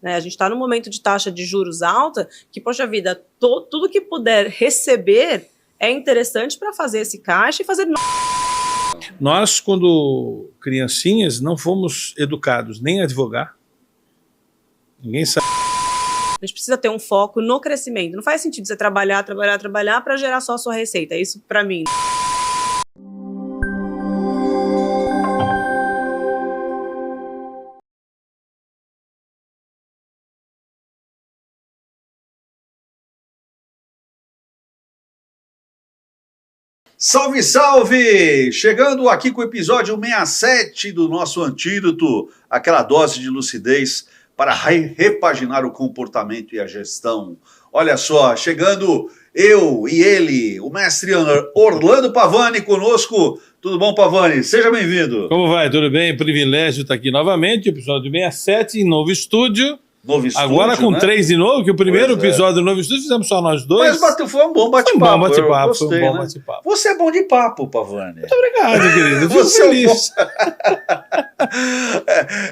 né? A gente está num momento de taxa de juros alta que, poxa vida, tudo que puder receber é interessante para fazer esse caixa e fazer... Nós, quando criancinhas, não fomos educados nem a advogar. Ninguém sabe. A gente precisa ter um foco no crescimento. Não faz sentido você trabalhar para gerar só a sua receita. Isso para mim. Salve, salve! Chegando aqui com o episódio 67 do nosso Antídoto, aquela dose de lucidez para repaginar o comportamento e a gestão. Olha só, chegando eu e ele, o mestre Orlando Pavani conosco. Tudo bom, Pavani? Seja bem-vindo. Como vai? Tudo bem? Privilégio estar aqui novamente, episódio 67, em novo estúdio. Agora com 3 de novo, que o primeiro episódio do novo estúdio fizemos só nós dois. Mas foi um bom bate-papo. Foi um bom bate-papo. Você é bom de papo, Pavani. Muito obrigado, querido. Você feliz.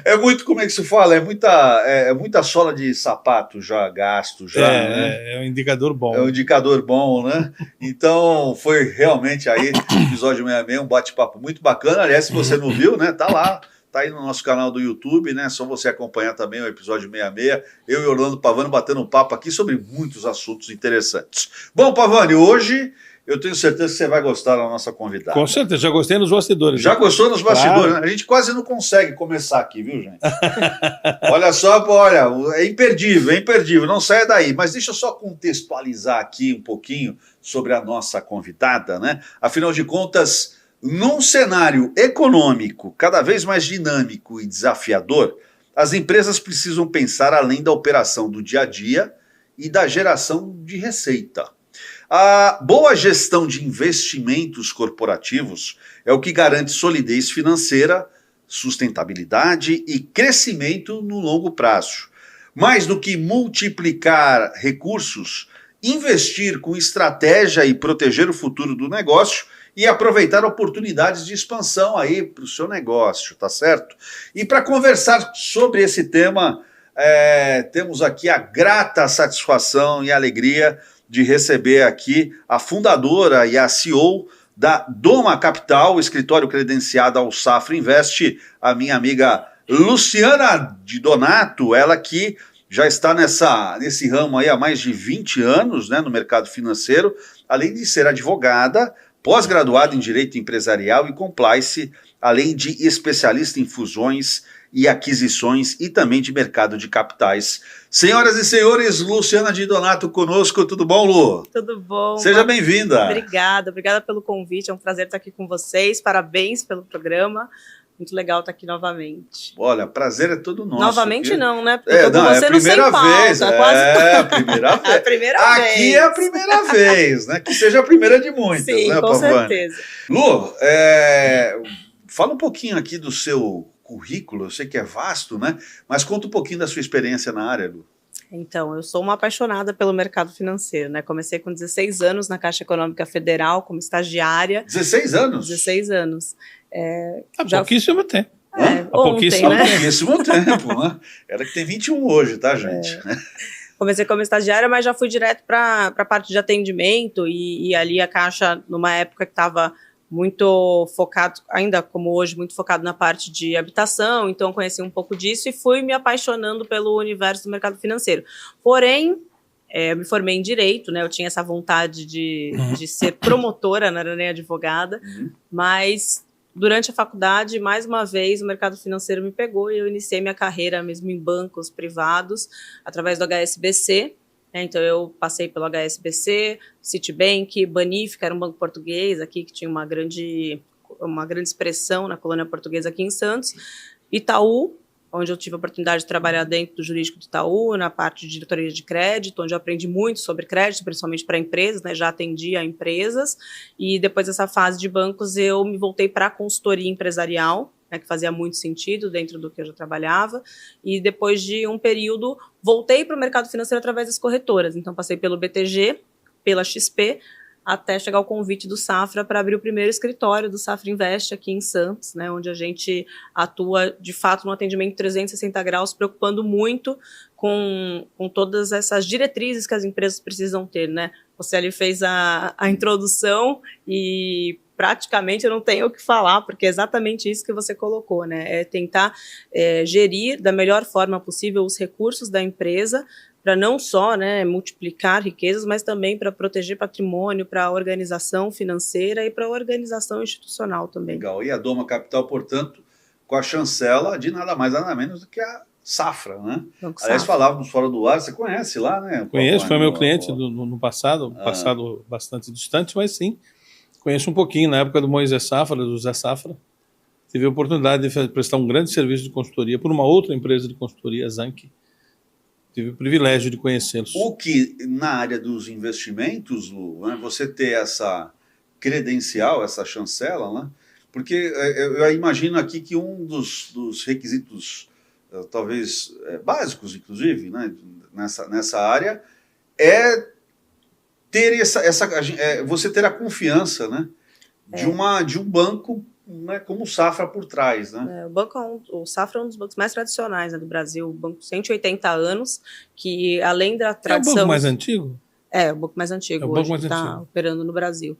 É muito, como é que se fala? É muita sola de sapato já gasto. É um indicador bom. É um indicador bom, né? Então, foi realmente aí, episódio 66, um bate-papo muito bacana. Aliás, se você não viu, né, tá lá. Tá aí no nosso canal do YouTube, né? Só você acompanhar também o episódio 66. Eu e Orlando Pavani batendo um papo aqui sobre muitos assuntos interessantes. Bom, Pavani, hoje eu tenho certeza que você vai gostar da nossa convidada. Com certeza, já gostei nos bastidores. Já gostou nos bastidores, claro. Né? A gente quase não consegue começar aqui, viu, gente? Olha só, é imperdível, não saia daí. Mas deixa eu só contextualizar aqui um pouquinho sobre a nossa convidada, né? Afinal de contas, num cenário econômico cada vez mais dinâmico e desafiador, as empresas precisam pensar além da operação do dia a dia e da geração de receita. A boa gestão de investimentos corporativos é o que garante solidez financeira, sustentabilidade e crescimento no longo prazo. Mais do que multiplicar recursos, investir com estratégia e proteger o futuro do negócio e aproveitar oportunidades de expansão aí para o seu negócio, tá certo? E para conversar sobre esse tema, temos aqui a grata satisfação e alegria de receber aqui a fundadora e a CEO da Doma Capital, escritório credenciado ao Safra Invest, a minha amiga Luciana Di Donato, ela que já está nesse ramo aí há mais de 20 anos, né, no mercado financeiro, além de ser advogada, pós-graduado em Direito Empresarial e Compliance, além de especialista em fusões e aquisições e também de mercado de capitais. Senhoras e senhores, Luciana Di Donato conosco, tudo bom, Lu? Tudo bom. Seja bem-vinda. Obrigada pelo convite, é um prazer estar aqui com vocês, parabéns pelo programa. Muito legal estar aqui novamente. Olha, prazer é todo nosso. Novamente aqui. Não, né? Porque você a primeira vez. A primeira vez. A primeira vez. Aqui é a primeira vez, né? Que seja a primeira de muitas, sim, né, com Pavani? certeza. Lu, fala um pouquinho aqui do seu currículo, eu sei que é vasto, né? Mas conta um pouquinho da sua experiência na área, Lu. Então, eu sou uma apaixonada pelo mercado financeiro, né? Comecei com 16 anos na Caixa Econômica Federal como estagiária. 16 anos? 16 anos. Pouquíssimo tempo. Há pouquíssimo tempo, né? Ela que tem 21 hoje, tá, gente? Comecei como estagiária, mas já fui direto para a parte de atendimento e ali a Caixa, numa época que estava muito focado, ainda como hoje, muito focado na parte de habitação, então conheci um pouco disso e fui me apaixonando pelo universo do mercado financeiro. Porém, eu me formei em Direito, né? Eu tinha essa vontade de ser promotora, não era nem advogada, mas durante a faculdade, mais uma vez, o mercado financeiro me pegou e eu iniciei minha carreira mesmo em bancos privados, através do HSBC. Então, eu passei pelo HSBC, Citibank, Banif, que era um banco português aqui, que tinha uma grande expressão na colônia portuguesa aqui em Santos, Itaú, onde eu tive a oportunidade de trabalhar dentro do jurídico do Itaú, na parte de diretoria de crédito, onde eu aprendi muito sobre crédito, principalmente para empresas, né? Já atendia empresas, e depois dessa fase de bancos eu me voltei para a consultoria empresarial, né, que fazia muito sentido dentro do que eu já trabalhava, e depois de um período voltei para o mercado financeiro através das corretoras, então passei pelo BTG, pela XP, até chegar o convite do Safra para abrir o primeiro escritório do Safra Invest aqui em Santos, né, onde a gente atua, de fato, no atendimento 360 graus, preocupando muito com todas essas diretrizes que as empresas precisam ter, né? Você ali fez a introdução e praticamente eu não tenho o que falar, porque é exatamente isso que você colocou, né? É tentar gerir da melhor forma possível os recursos da empresa, para não só, né, multiplicar riquezas, mas também para proteger patrimônio, para a organização financeira e para a organização institucional também. Legal. E a Doma Capital, portanto, com a chancela de nada mais, nada menos do que a Safra, né? Aliás, falávamos fora do ar, você conhece lá, né? Conheço, foi meu cliente no passado bastante distante, mas sim, conheço um pouquinho, na época do Moisés Safra, do José Safra. Tive a oportunidade de prestar um grande serviço de consultoria por uma outra empresa de consultoria, a Zanck. Tive o privilégio de conhecê-los. O que, na área dos investimentos, Lu, né, você ter essa credencial, essa chancela, né? Porque eu imagino aqui que um dos requisitos, talvez básicos, inclusive, né, nessa área, é ter você ter a confiança, né, de um banco, né, como o Safra por trás, né? O Safra é um dos bancos mais tradicionais, né, do Brasil, um banco de 180 anos, que além da tradição... É o banco mais antigo? É, o banco mais antigo hoje que está operando no Brasil.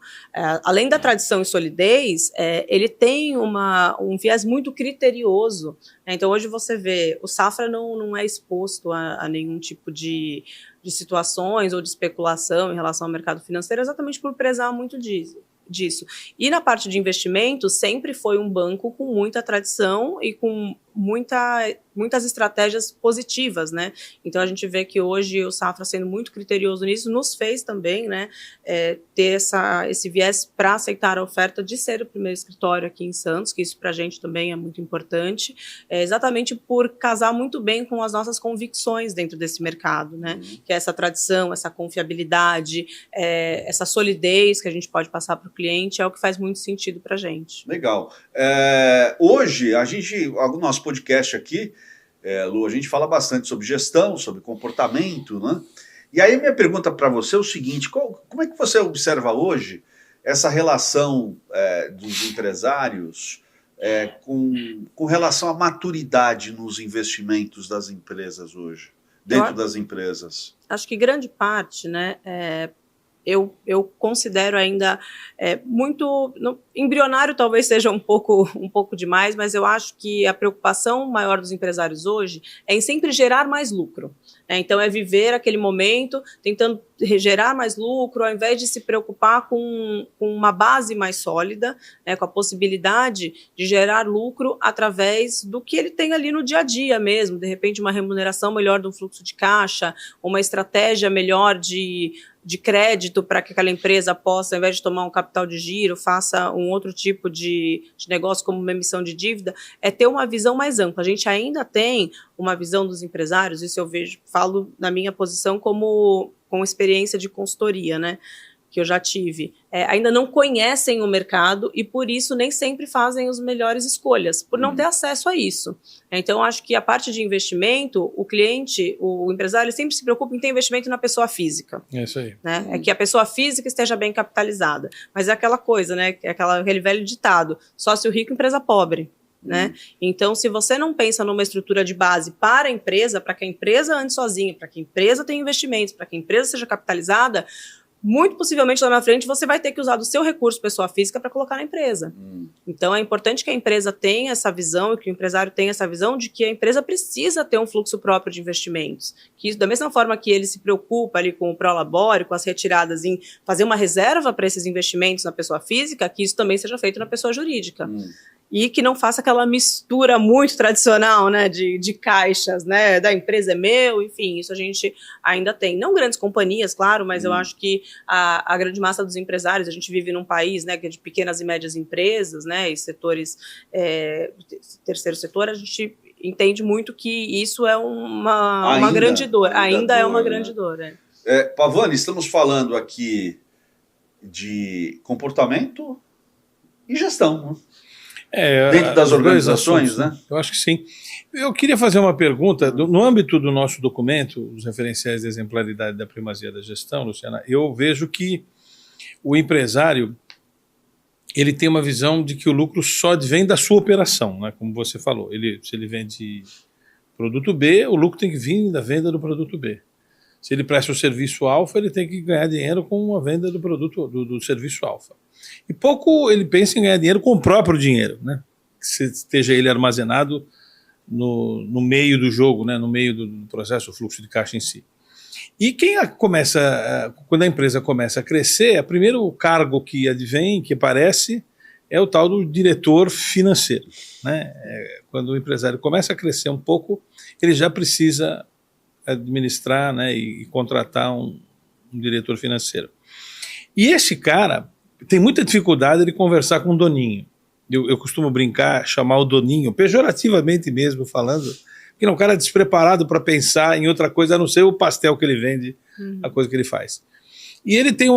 Além da tradição e solidez, ele tem um viés muito criterioso. Então, hoje você vê, o Safra não é exposto a nenhum tipo de situações ou de especulação em relação ao mercado financeiro, exatamente por prezar muito disso. E na parte de investimento, sempre foi um banco com muita tradição e com muitas estratégias positivas, né? Então a gente vê que hoje o Safra, sendo muito criterioso nisso, nos fez também, né, ter esse viés para aceitar a oferta de ser o primeiro escritório aqui em Santos, que isso para a gente também é muito importante, exatamente por casar muito bem com as nossas convicções dentro desse mercado, né? Que é essa tradição, essa confiabilidade, essa solidez que a gente pode passar para o cliente, é o que faz muito sentido para a gente. Legal. Hoje, o nosso podcast aqui, Lu, a gente fala bastante sobre gestão, sobre comportamento, né? E aí minha pergunta para você é o seguinte, como é que você observa hoje essa relação dos empresários com relação à maturidade nos investimentos das empresas hoje, dentro das empresas? Acho que grande parte, né, eu considero ainda muito... embrionário talvez seja um pouco demais, mas eu acho que a preocupação maior dos empresários hoje é em sempre gerar mais lucro. Então, é viver aquele momento tentando gerar mais lucro, ao invés de se preocupar com uma base mais sólida, né, com a possibilidade de gerar lucro através do que ele tem ali no dia a dia mesmo, de repente uma remuneração melhor do fluxo de caixa, uma estratégia melhor de crédito para que aquela empresa possa, ao invés de tomar um capital de giro, faça um outro tipo de negócio como uma emissão de dívida, é ter uma visão mais ampla. A gente ainda tem uma visão dos empresários, isso eu falo na minha posição com experiência de consultoria, né, que eu já tive, ainda não conhecem o mercado e por isso nem sempre fazem as melhores escolhas, por não ter acesso a isso. Então, acho que a parte de investimento, o cliente, o empresário, ele sempre se preocupa em ter investimento na pessoa física. É isso aí. Né? É que a pessoa física esteja bem capitalizada. Mas é aquela coisa, né? Aquele velho ditado, sócio rico, empresa pobre. Né? Então, se você não pensa numa estrutura de base para a empresa, para que a empresa ande sozinha, para que a empresa tenha investimentos, para que a empresa seja capitalizada, muito possivelmente lá na frente você vai ter que usar do seu recurso pessoa física para colocar na empresa. Então é importante que a empresa tenha essa visão e que o empresário tenha essa visão de que a empresa precisa ter um fluxo próprio de investimentos. Que isso, da mesma forma que ele se preocupa ali com o prolabore, com as retiradas, em fazer uma reserva para esses investimentos na pessoa física, que isso também seja feito na pessoa jurídica. E que não faça aquela mistura muito tradicional, né, de caixas, né, da empresa é meu, enfim, isso a gente ainda tem. Não grandes companhias, claro, mas eu acho que a grande massa dos empresários, a gente vive num país, né, que é de pequenas e médias empresas, né, e setores, terceiro setor, a gente entende muito que isso é uma grande dor, ainda é uma grande dor. Pavani, estamos falando aqui de comportamento e gestão, né? Dentro das organizações, né? Eu acho que sim. Eu queria fazer uma pergunta. No âmbito do nosso documento, os referenciais de exemplaridade da primazia da gestão, Luciana, eu vejo que o empresário ele tem uma visão de que o lucro só vem da sua operação, né? Como você falou. Se ele vende produto B, o lucro tem que vir da venda do produto B. Se ele presta o serviço alfa, ele tem que ganhar dinheiro com a venda do produto do serviço alfa. E pouco ele pensa em ganhar dinheiro com o próprio dinheiro, né? Que esteja ele armazenado no meio do jogo, né? No meio do processo, o fluxo de caixa em si. E quando a empresa começa a crescer, o primeiro cargo que advém, que aparece, é o tal do diretor financeiro, né? Quando o empresário começa a crescer um pouco, ele já precisa administrar, né, e contratar um diretor financeiro. E esse cara tem muita dificuldade de conversar com o doninho. Eu costumo brincar, chamar o doninho, pejorativamente mesmo falando, porque é um cara despreparado para pensar em outra coisa, a não ser o pastel que ele vende, a coisa que ele faz. E ele tem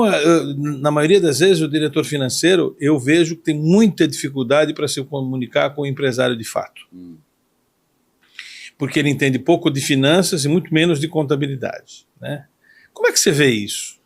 na maioria das vezes, o diretor financeiro, eu vejo que tem muita dificuldade para se comunicar com o empresário de fato. Porque ele entende pouco de finanças e muito menos de contabilidade, né? Como é que você vê isso?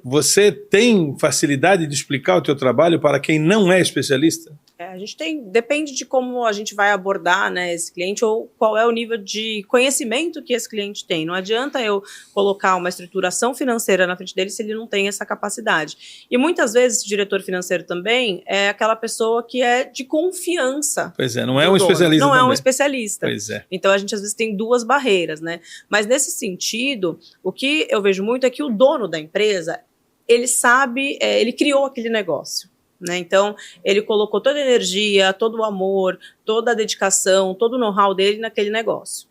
Você tem facilidade de explicar o teu trabalho para quem não é especialista? A gente depende de como a gente vai abordar, né, esse cliente ou qual é o nível de conhecimento que esse cliente tem. Não adianta eu colocar uma estruturação financeira na frente dele se ele não tem essa capacidade. E muitas vezes o diretor financeiro também é aquela pessoa que é de confiança. Pois é, não é um especialista. Não é um especialista. Pois é. Então a gente às vezes tem duas barreiras, né? Mas nesse sentido, o que eu vejo muito é que o dono da empresa, ele sabe, ele criou aquele negócio. Né? Então, ele colocou toda a energia, todo o amor, toda a dedicação, todo o know-how dele naquele negócio.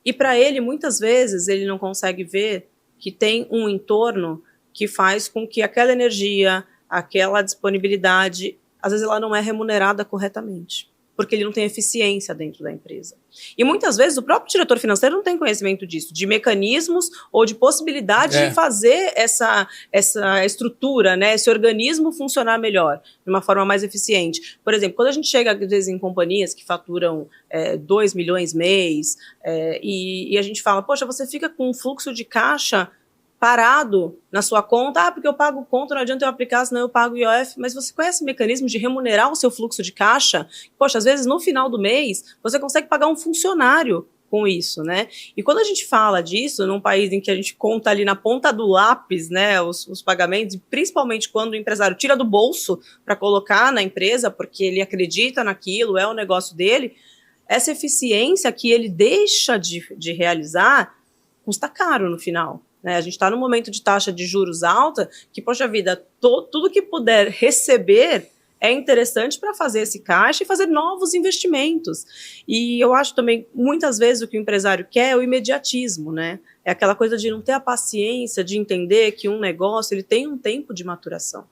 E para ele, muitas vezes, ele não consegue ver que tem um entorno que faz com que aquela energia, aquela disponibilidade, às vezes ela não é remunerada corretamente, porque ele não tem eficiência dentro da empresa. E muitas vezes o próprio diretor financeiro não tem conhecimento disso, de mecanismos ou de possibilidade de fazer essa estrutura, né, esse organismo funcionar melhor, de uma forma mais eficiente. Por exemplo, quando a gente chega, às vezes, em companhias que faturam 2 milhões mês, e a gente fala, poxa, você fica com um fluxo de caixa parado na sua conta, porque eu pago conta, não adianta eu aplicar, senão eu pago IOF, mas você conhece mecanismos de remunerar o seu fluxo de caixa? Poxa, às vezes no final do mês, você consegue pagar um funcionário com isso, né? E quando a gente fala disso, num país em que a gente conta ali na ponta do lápis, né, os pagamentos, principalmente quando o empresário tira do bolso para colocar na empresa, porque ele acredita naquilo, é o negócio dele, essa eficiência que ele deixa de realizar custa caro no final. A gente está num momento de taxa de juros alta que, poxa vida, tudo que puder receber é interessante para fazer esse caixa e fazer novos investimentos. E eu acho também, muitas vezes, o que o empresário quer é o imediatismo, né? É aquela coisa de não ter a paciência de entender que um negócio ele tem um tempo de maturação.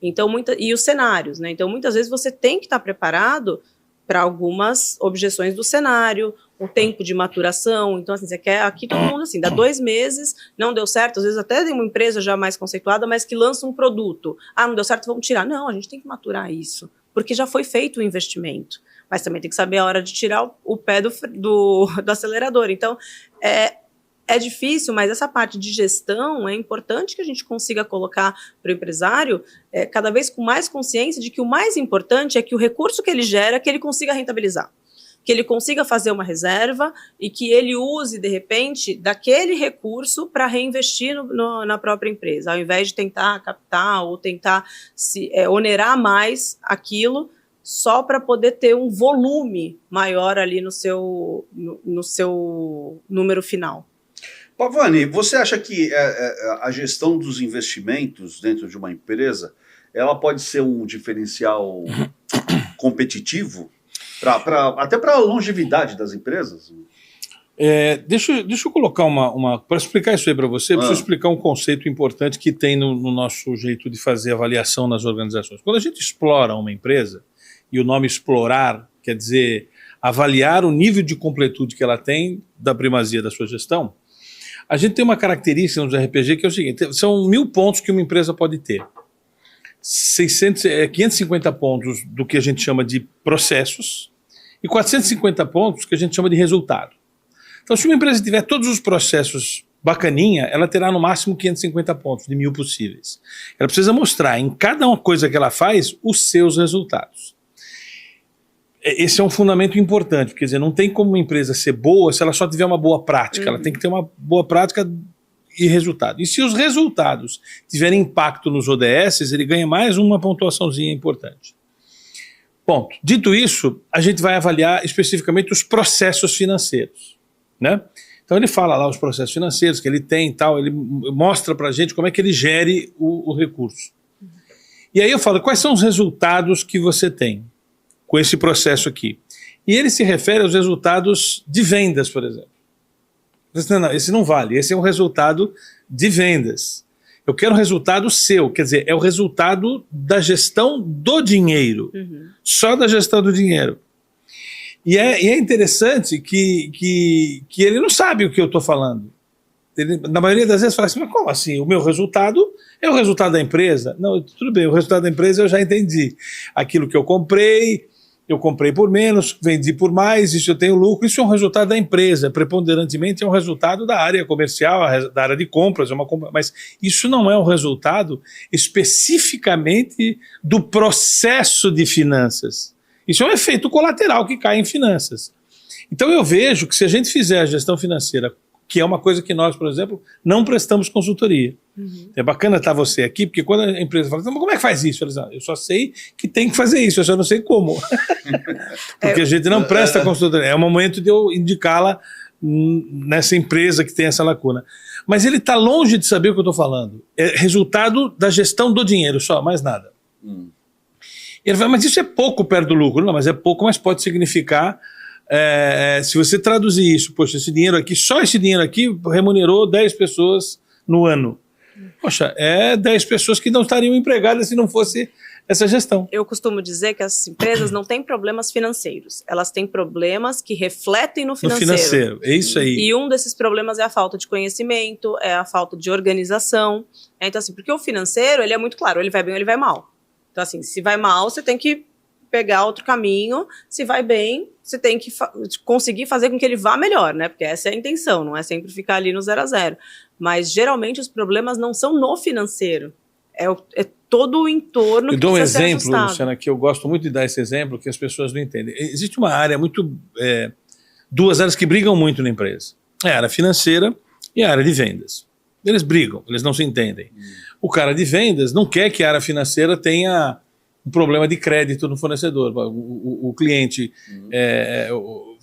Então, e os cenários, né? Então, muitas vezes você tem que estar preparado para algumas objeções do cenário, o tempo de maturação. Então, assim, você quer aqui todo mundo assim, dá 2 meses, não deu certo, às vezes até tem uma empresa já mais conceituada, mas que lança um produto. Ah, não deu certo, vamos tirar. Não, a gente tem que maturar isso, porque já foi feito o investimento. Mas também tem que saber a hora de tirar o pé do acelerador. Então, é difícil, mas essa parte de gestão é importante que a gente consiga colocar para o empresário cada vez com mais consciência de que o mais importante é que o recurso que ele gera, que ele consiga rentabilizar. Que ele consiga fazer uma reserva e que ele use, de repente, daquele recurso para reinvestir na própria empresa, ao invés de tentar captar ou tentar onerar mais aquilo só para poder ter um volume maior ali no seu número final. Pavani, você acha que a gestão dos investimentos dentro de uma empresa, ela pode ser um diferencial competitivo? Até para a longevidade das empresas? Deixa eu colocar para explicar isso aí para você, eu preciso explicar um conceito importante que tem no nosso jeito de fazer avaliação nas organizações. Quando a gente explora uma empresa, e o nome explorar quer dizer avaliar o nível de completude que ela tem da primazia da sua gestão, a gente tem uma característica nos RPG que é o seguinte, são 1000 pontos que uma empresa pode ter. 550 pontos do que a gente chama de processos e 450 pontos que a gente chama de resultado. Então, se uma empresa tiver todos os processos bacaninha, ela terá no máximo 550 pontos, de 1.000 possíveis. Ela precisa mostrar em cada uma coisa que ela faz os seus resultados. Esse é um fundamento importante, quer dizer, não tem como uma empresa ser boa se ela só tiver uma boa prática, ela tem que ter uma boa prática e resultado. E se os resultados tiverem impacto nos ODS, ele ganha mais uma pontuaçãozinha importante. Ponto. Dito isso, a gente vai avaliar especificamente os processos financeiros, né? Então ele fala lá os processos financeiros que ele tem e tal, ele mostra pra gente como é que ele gere o recurso. E aí eu falo, quais são os resultados que você tem com esse processo aqui? E ele se refere aos resultados de vendas, por exemplo. Não, esse não vale, esse é um resultado de vendas. Eu quero um resultado seu, quer dizer, é o resultado da gestão do dinheiro, só da gestão do dinheiro. E é interessante que ele não sabe o que eu estou falando. Ele, na maioria das vezes, fala assim, mas como assim? O meu resultado é o resultado da empresa? Não, tudo bem, o resultado da empresa eu já entendi. Aquilo que eu comprei por menos, vendi por mais, isso eu tenho lucro, isso é um resultado da empresa, preponderantemente é um resultado da área comercial, da área de compras, mas isso não é um resultado especificamente do processo de finanças. Isso é um efeito colateral que cai em finanças. Então eu vejo que se a gente fizer a gestão financeira, que é uma coisa que nós, por exemplo, não prestamos consultoria. É bacana estar você aqui, porque quando a empresa fala, mas como é que faz isso? Eu só sei que tem que fazer isso, eu só não sei como. Porque a gente não presta consultoria. É o momento de eu indicá-la nessa empresa que tem essa lacuna. Mas ele está longe de saber o que eu estou falando. É resultado da gestão do dinheiro só, mais nada. Ele fala, mas isso é pouco perto do lucro. Não, mas é pouco, mas pode significar... se você traduzir isso, poxa, só esse dinheiro aqui remunerou 10 pessoas no ano. Poxa, 10 pessoas que não estariam empregadas se não fosse essa gestão. Eu costumo dizer que as empresas não têm problemas financeiros, elas têm problemas que refletem no financeiro. No financeiro, é isso aí. E um desses problemas é a falta de conhecimento, é a falta de organização. Então, assim, porque o financeiro, ele é muito claro, ele vai bem ou ele vai mal. Então, assim, se vai mal, você tem que pegar outro caminho, se vai bem, você tem que conseguir fazer com que ele vá melhor, né? Porque essa é a intenção, não é sempre ficar ali no 0 a 0. Mas, geralmente, os problemas não são no financeiro. É todo o entorno que precisa ser ajustado. Eu dou um exemplo, Luciana, que eu gosto muito de dar esse exemplo, que as pessoas não entendem. Existe uma área muito... duas áreas que brigam muito na empresa. É a área financeira e a área de vendas. Eles brigam, eles não se entendem. O cara de vendas não quer que a área financeira tenha um problema de crédito no fornecedor. O cliente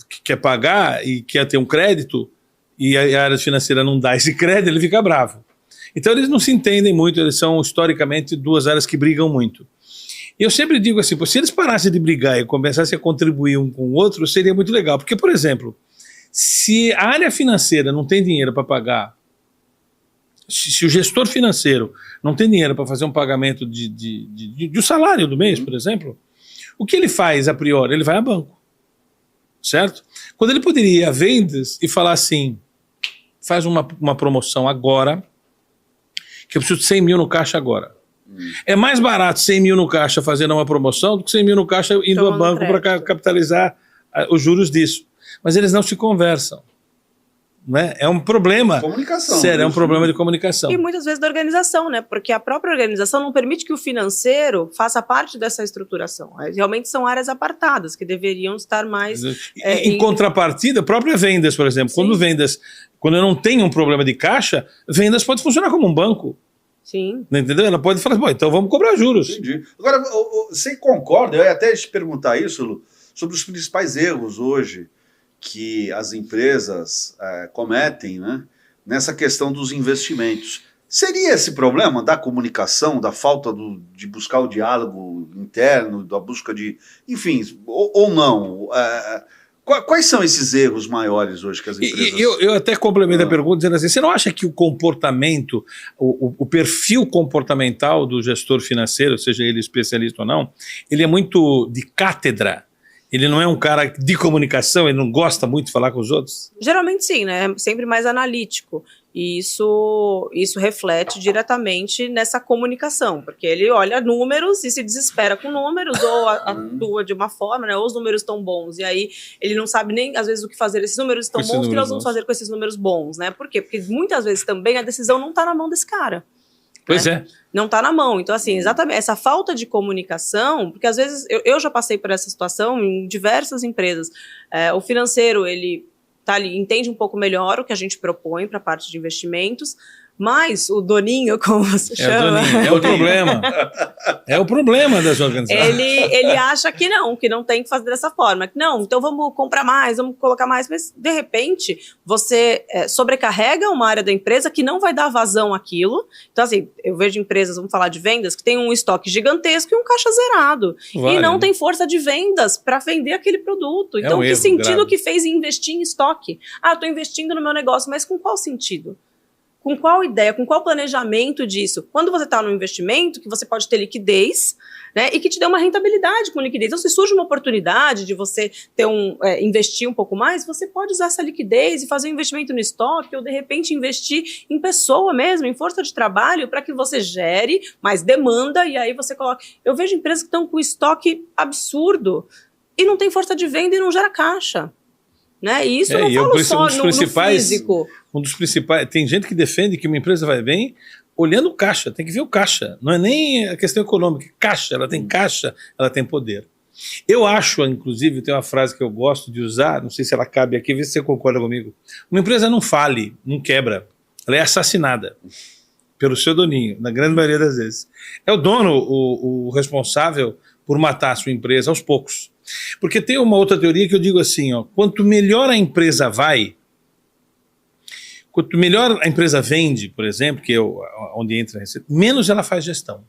que quer pagar e quer ter um crédito e a área financeira não dá esse crédito, ele fica bravo. Então eles não se entendem muito, eles são historicamente duas áreas que brigam muito. E eu sempre digo assim, se eles parassem de brigar e começassem a contribuir um com o outro, seria muito legal. Porque, por exemplo, se a área financeira não tem dinheiro para pagar, se o gestor financeiro não tem dinheiro para fazer um pagamento de um salário do mês, por exemplo, o que ele faz a priori? Ele vai a banco, certo? Quando ele poderia ir a vendas e falar assim, faz uma promoção agora, que eu preciso de 100 mil no caixa agora. É mais barato 100 mil no caixa fazendo uma promoção do que 100 mil no caixa indo a banco para capitalizar os juros disso. Mas eles não se conversam. Né? É um problema. Comunicação. Sério, é um problema de comunicação. E muitas vezes da organização, né? Porque a própria organização não permite que o financeiro faça parte dessa estruturação. Realmente são áreas apartadas que deveriam estar mais... em contrapartida, a própria vendas, por exemplo. Quando eu não tenho um problema de caixa, vendas pode funcionar como um banco. Sim. Entendeu? Ela pode falar, bom, então vamos cobrar juros. Entendi. Agora, você concorda, eu ia até te perguntar isso, Lu, sobre os principais erros hoje que as empresas cometem, né, nessa questão dos investimentos. Seria esse problema da comunicação, da falta de buscar o diálogo interno, da busca de... Enfim, ou não? Quais são esses erros maiores hoje que as empresas... Eu até complemento a pergunta dizendo assim, você não acha que o comportamento, o perfil comportamental do gestor financeiro, seja ele especialista ou não, ele é muito de cátedra? Ele não é um cara de comunicação, ele não gosta muito de falar com os outros? Geralmente sim, né? É sempre mais analítico. E isso reflete diretamente nessa comunicação, porque ele olha números e se desespera com números, ou atua de uma forma, né? Ou os números estão bons, e aí ele não sabe nem, às vezes, o que fazer. Esses números estão bons, o que nós vamos fazer com esses números bons, né? Por quê? Porque muitas vezes também a decisão não está na mão desse cara. Pois né? Não está na mão. Então, assim, exatamente, essa falta de comunicação, porque às vezes eu já passei por essa situação em diversas empresas. O financeiro, ele tá ali, entende um pouco melhor o que a gente propõe para a parte de investimentos, mas o doninho, como você chama... É o problema. É o problema das organizações. Ele acha que não tem que fazer dessa forma. Que não, então vamos comprar mais, vamos colocar mais. Mas, de repente, você sobrecarrega uma área da empresa que não vai dar vazão àquilo. Então, assim, eu vejo empresas, vamos falar de vendas, que tem um estoque gigantesco e um caixa zerado. E não tem força de vendas para vender aquele produto. Então, que sentido que fez em investir em estoque? Eu estou investindo no meu negócio, mas com qual sentido? Com qual ideia, com qual planejamento disso? Quando você está no investimento, que você pode ter liquidez, né, e que te dê uma rentabilidade com liquidez. Então, se surge uma oportunidade de você ter investir um pouco mais, você pode usar essa liquidez e fazer um investimento no estoque, ou de repente investir em pessoa mesmo, em força de trabalho, para que você gere mais demanda, e aí você coloca... Eu vejo empresas que estão com estoque absurdo e não tem força de venda e não gera caixa. Né? E isso não falo só no físico. Um dos principais, tem gente que defende que uma empresa vai bem olhando o caixa, tem que ver o caixa, não é nem a questão econômica, caixa, ela tem caixa, ela tem poder. Eu acho, inclusive, tem uma frase que eu gosto de usar, não sei se ela cabe aqui, vê se você concorda comigo. Uma empresa não fale, não quebra, ela é assassinada pelo seu doninho, na grande maioria das vezes. É o dono o responsável por matar a sua empresa aos poucos. Porque tem uma outra teoria que eu digo assim, quanto melhor a empresa vai, quanto melhor a empresa vende, por exemplo, que é onde entra a receita, menos ela faz gestão.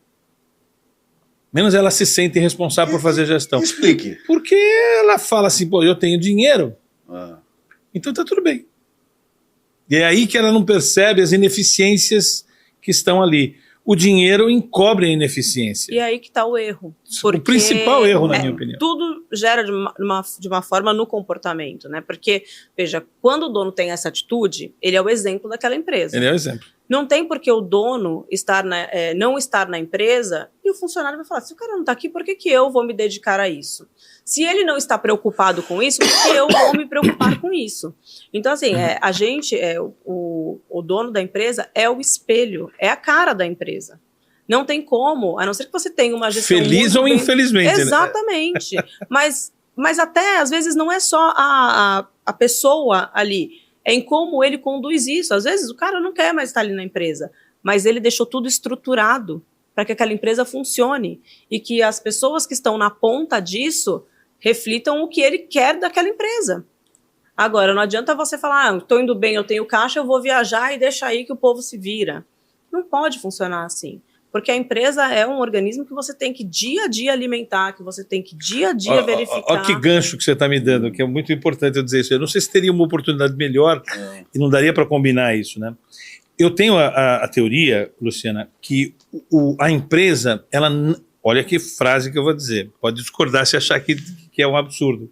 Menos ela se sente responsável por fazer gestão. Explique. Porque ela fala assim, eu tenho dinheiro, então tá tudo bem. E é aí que ela não percebe as ineficiências que estão ali. O dinheiro encobre a ineficiência. E aí que está o erro. O principal erro, na minha opinião. Tudo gera de uma forma no comportamento, né? Porque, veja, quando o dono tem essa atitude, ele é o exemplo daquela empresa. Ele é o exemplo. Não tem por que o dono não estar na empresa e o funcionário vai falar, se o cara não está aqui, por que eu vou me dedicar a isso? Se ele não está preocupado com isso, por que eu vou me preocupar com isso? Então, assim, a gente, o dono da empresa é o espelho, é a cara da empresa. Não tem como, a não ser que você tenha uma gestão feliz ou infelizmente. Exatamente. Né? Mas até, às vezes, não é só a pessoa ali, é em como ele conduz isso. Às vezes, o cara não quer mais estar ali na empresa, mas ele deixou tudo estruturado para que aquela empresa funcione e que as pessoas que estão na ponta disso reflitam o que ele quer daquela empresa. Agora, não adianta você falar, estou indo bem, eu tenho caixa, eu vou viajar e deixa aí que o povo se vira. Não pode funcionar assim. Porque a empresa é um organismo que você tem que dia a dia alimentar, que você tem que dia a dia verificar. Olha que gancho que você está me dando, que é muito importante eu dizer isso. Eu não sei se teria uma oportunidade melhor e não daria para combinar isso, né? Eu tenho a teoria, Luciana, que a empresa, ela... Olha que frase que eu vou dizer. Pode discordar se achar que é um absurdo.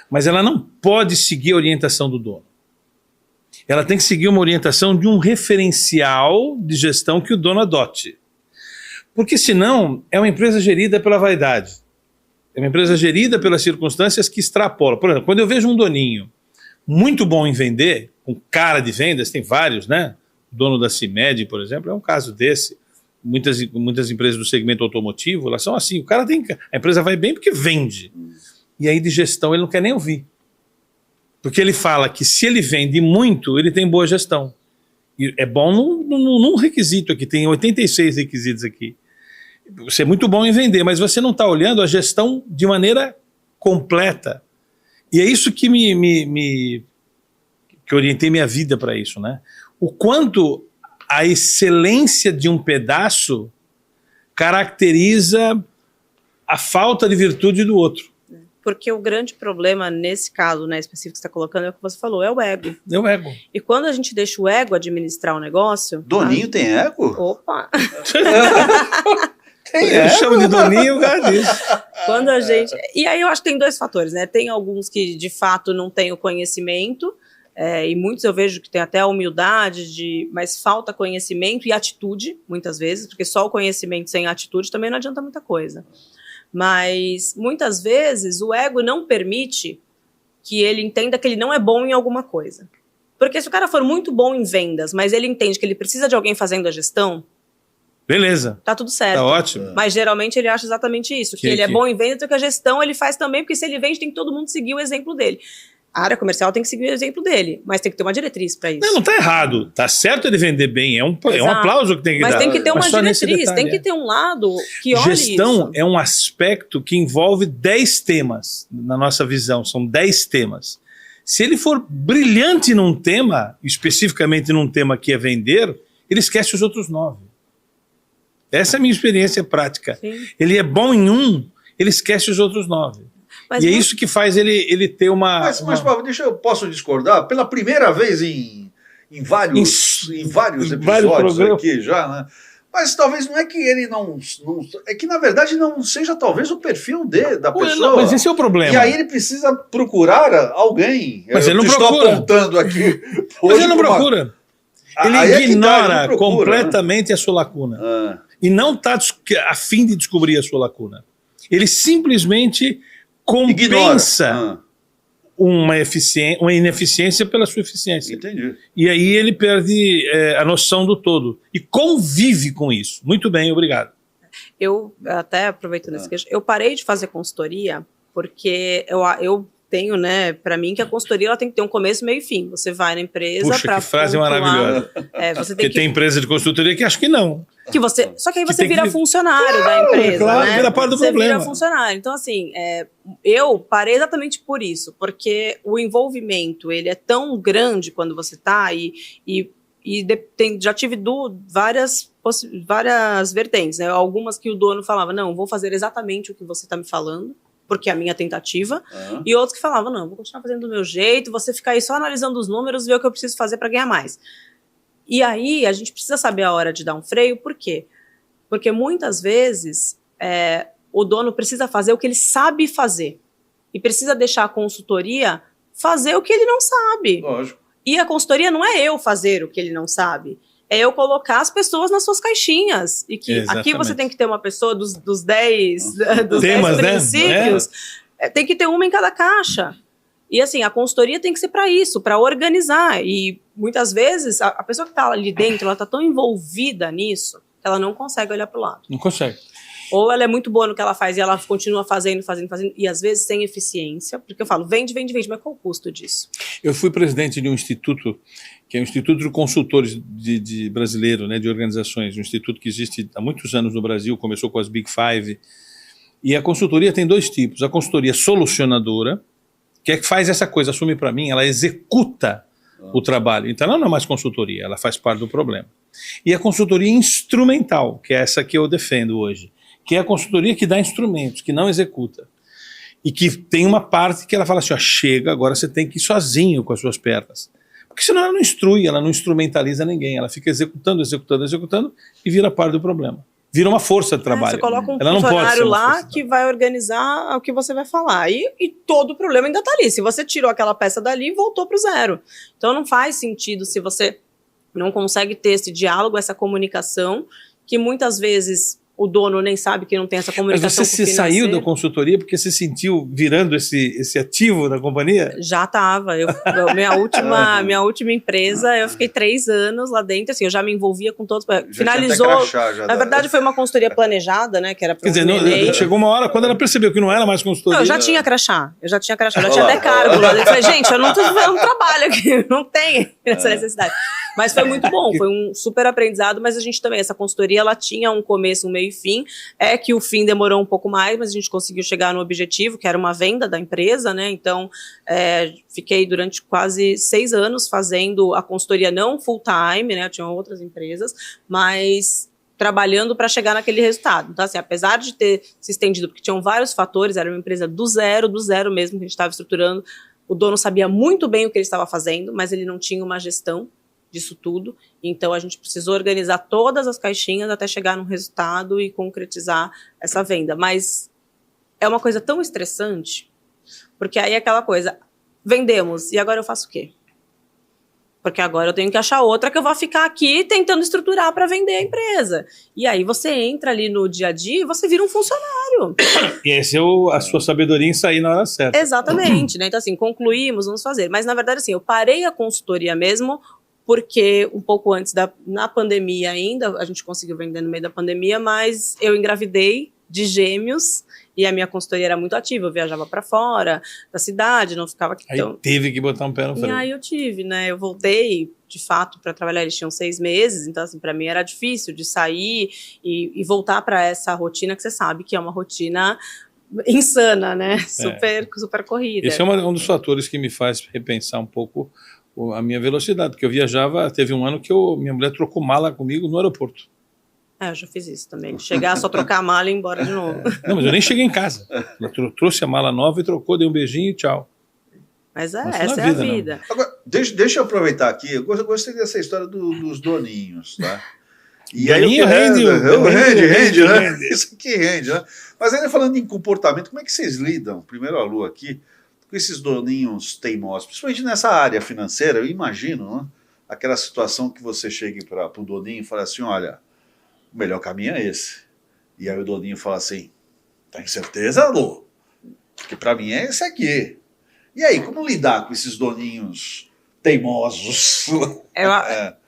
Mas ela não pode seguir a orientação do dono. Ela tem que seguir uma orientação de um referencial de gestão que o dono adote. Porque senão é uma empresa gerida pela vaidade. É uma empresa gerida pelas circunstâncias que extrapolam. Por exemplo, quando eu vejo um doninho muito bom em vender, com cara de vendas, tem vários, né? O dono da CIMED, por exemplo, é um caso desse. Muitas empresas do segmento automotivo, elas são assim, a empresa vai bem porque vende. E aí de gestão ele não quer nem ouvir. Porque ele fala que se ele vende muito, ele tem boa gestão. E é bom num requisito aqui, tem 86 requisitos aqui. Você é muito bom em vender, mas você não está olhando a gestão de maneira completa. E é isso que que orientei minha vida para isso, né? O quanto a excelência de um pedaço caracteriza a falta de virtude do outro. Porque o grande problema nesse caso, né, específico que você está colocando, é o que você falou, é o ego. É o ego. E quando a gente deixa o ego administrar o negócio... Doninho tem ego? Opa! Eu chamo de Doninho, cara, disso. Quando a gente... E aí eu acho que tem dois fatores, né? Tem alguns que, de fato, não têm o conhecimento, e muitos eu vejo que tem até a humildade, mas falta conhecimento e atitude, muitas vezes, porque só o conhecimento sem atitude também não adianta muita coisa. Mas, muitas vezes, o ego não permite que ele entenda que ele não é bom em alguma coisa. Porque se o cara for muito bom em vendas, mas ele entende que ele precisa de alguém fazendo a gestão, beleza. tá tudo certo. Tá ótimo. Mas geralmente ele acha exatamente isso, que ele é bom em vendas, então que a gestão ele faz também, porque se ele vende tem que todo mundo seguir o exemplo dele. A área comercial tem que seguir o exemplo dele, mas tem que ter uma diretriz para isso. Não tá errado. Tá certo ele vender bem, é um aplauso que tem que dar. Mas tem que ter uma diretriz, tem que ter um lado que olhe isso. Gestão é um aspecto que envolve 10 temas, na nossa visão, são 10 temas. Se ele for brilhante num tema, especificamente num tema que é vender, ele esquece os outros 9. Essa é a minha experiência prática. Sim. Ele é bom em um, ele esquece os outros 9. Mas e é isso que faz ele ter uma... Mas posso discordar? Pela primeira vez em vários episódios aqui já, né? Mas talvez não é que ele não... É que, na verdade, não seja talvez o perfil da pessoa. Não, mas esse é o problema. E aí ele precisa procurar alguém. Mas ele não procura. Estou apontando aqui. Mas ele não procura. Ele ignora completamente a sua lacuna. E não está a fim de descobrir a sua lacuna. Ele simplesmente compensa uma ineficiência pela sua eficiência. Entendi. E aí ele perde a noção do todo. E convive com isso. Muito bem, obrigado. Eu, até aproveitando esse queijo, eu parei de fazer consultoria porque eu tenho, né, para mim que a consultoria ela tem que ter um começo, meio e fim. Você vai na empresa para... Puxa, que frase maravilhosa. Porque tem empresa de consultoria que acha que não. Só que aí você vira funcionário da empresa, claro, né? Vira parte do problema. Você vira funcionário. Então, assim, eu parei exatamente por isso, porque o envolvimento, ele é tão grande quando você tá já tive várias vertentes, né? Algumas que o dono falava, não, vou fazer exatamente o que você tá me falando, porque é a minha tentativa, e outros que falavam, não, vou continuar fazendo do meu jeito, você ficar aí só analisando os números e ver o que eu preciso fazer para ganhar mais. E aí, a gente precisa saber a hora de dar um freio, por quê? Porque muitas vezes o dono precisa fazer o que ele sabe fazer e precisa deixar a consultoria fazer o que ele não sabe. Lógico. E a consultoria não é eu fazer o que ele não sabe, é eu colocar as pessoas nas suas caixinhas. E que aqui você tem que ter uma pessoa dos 10 princípios, né? Tem que ter uma em cada caixa. E assim, a consultoria tem que ser para isso, para organizar. E muitas vezes a pessoa que está ali dentro, ela está tão envolvida nisso, que ela não consegue olhar para o lado. Não consegue. Ou ela é muito boa no que ela faz e ela continua fazendo, e às vezes sem eficiência, porque eu falo, vende, mas qual o custo disso? Eu fui presidente de um instituto, que é o Instituto de Consultores de Brasileiro, né, de organizações, um instituto que existe há muitos anos no Brasil, começou com as Big Five, e a consultoria tem 2 tipos, a consultoria solucionadora, que é que faz essa coisa, assume para mim, ela executa o trabalho, então ela não é mais consultoria, ela faz parte do problema. E a consultoria instrumental, que é essa que eu defendo hoje, que é a consultoria que dá instrumentos, que não executa. E que tem uma parte que ela fala assim, ó, chega, agora você tem que ir sozinho com as suas pernas. Porque senão ela não instrui, ela não instrumentaliza ninguém, ela fica executando e vira parte do problema. Vira uma força de trabalho. Você coloca um funcionário lá que vai organizar o que você vai falar. E todo o problema ainda está ali. Se você tirou aquela peça dali, voltou para o zero. Então não faz sentido se você não consegue ter esse diálogo, essa comunicação, que muitas vezes o dono nem sabe que não tem essa comunicação. Mas você saiu da consultoria porque se sentiu virando esse ativo da companhia? Já estava. Minha última empresa, eu fiquei 3 anos lá dentro, assim, eu já me envolvia com todos. Finalizou. Na verdade, foi uma consultoria planejada, né? Que era Quer dizer, chegou uma hora, quando ela percebeu que não era mais consultoria. Não, eu já tinha crachá, já tinha até cargo lá. Eu falei, gente, eu não trabalho aqui, não tem essa necessidade. Mas foi muito bom, foi um super aprendizado, mas a gente também, essa consultoria, ela tinha um começo, um meio e fim, que o fim demorou um pouco mais, mas a gente conseguiu chegar no objetivo, que era uma venda da empresa, né, então fiquei durante quase 6 anos fazendo a consultoria não full time, né, eu tinha outras empresas, mas trabalhando para chegar naquele resultado. Então, assim, apesar de ter se estendido, porque tinham vários fatores, era uma empresa do zero mesmo, que a gente estava estruturando, o dono sabia muito bem o que ele estava fazendo, mas ele não tinha uma gestão disso tudo. Então, a gente precisou organizar todas as caixinhas até chegar num resultado e concretizar essa venda. Mas é uma coisa tão estressante, porque aí é aquela coisa, vendemos, e agora eu faço o quê? Porque agora eu tenho que achar outra que eu vou ficar aqui tentando estruturar para vender a empresa. E aí você entra ali no dia a dia e você vira um funcionário. E essa é a sua sabedoria em sair na hora certa. Exatamente, né? Então, assim, concluímos, vamos fazer. Mas, na verdade, assim, eu parei a consultoria mesmo porque um pouco antes na pandemia ainda, a gente conseguiu vender no meio da pandemia, mas eu engravidei de gêmeos e a minha consultoria era muito ativa, eu viajava para fora da cidade, não ficava aqui aí tão... teve que botar um pé no freio. E aí eu tive, né, eu voltei de fato para trabalhar, eles tinham 6 meses, então assim, para mim era difícil de sair e voltar para essa rotina que você sabe que é uma rotina insana, né, super corrida. Esse é um dos fatores que me faz repensar um pouco a minha velocidade, porque eu viajava, teve um ano que minha mulher trocou mala comigo no aeroporto. Eu já fiz isso também. Chegar, só trocar a mala e ir embora de novo. Não, mas eu nem cheguei em casa. Ela trouxe a mala nova e trocou, dei um beijinho e tchau. Mas essa é a vida. Agora, deixa eu aproveitar aqui. Eu gostei dessa história dos doninhos, tá? E Doninho rende, né? Isso aqui rende, né? Mas ainda falando em comportamento, como é que vocês lidam, primeiro a Lu aqui, com esses doninhos teimosos? Principalmente nessa área financeira, eu imagino, né? Aquela situação que você chegue para o doninho e fala assim, olha, o melhor caminho é esse. E aí o doninho fala assim, tem certeza, Lu? Porque para mim é esse aqui. E aí, como lidar com esses doninhos teimosos?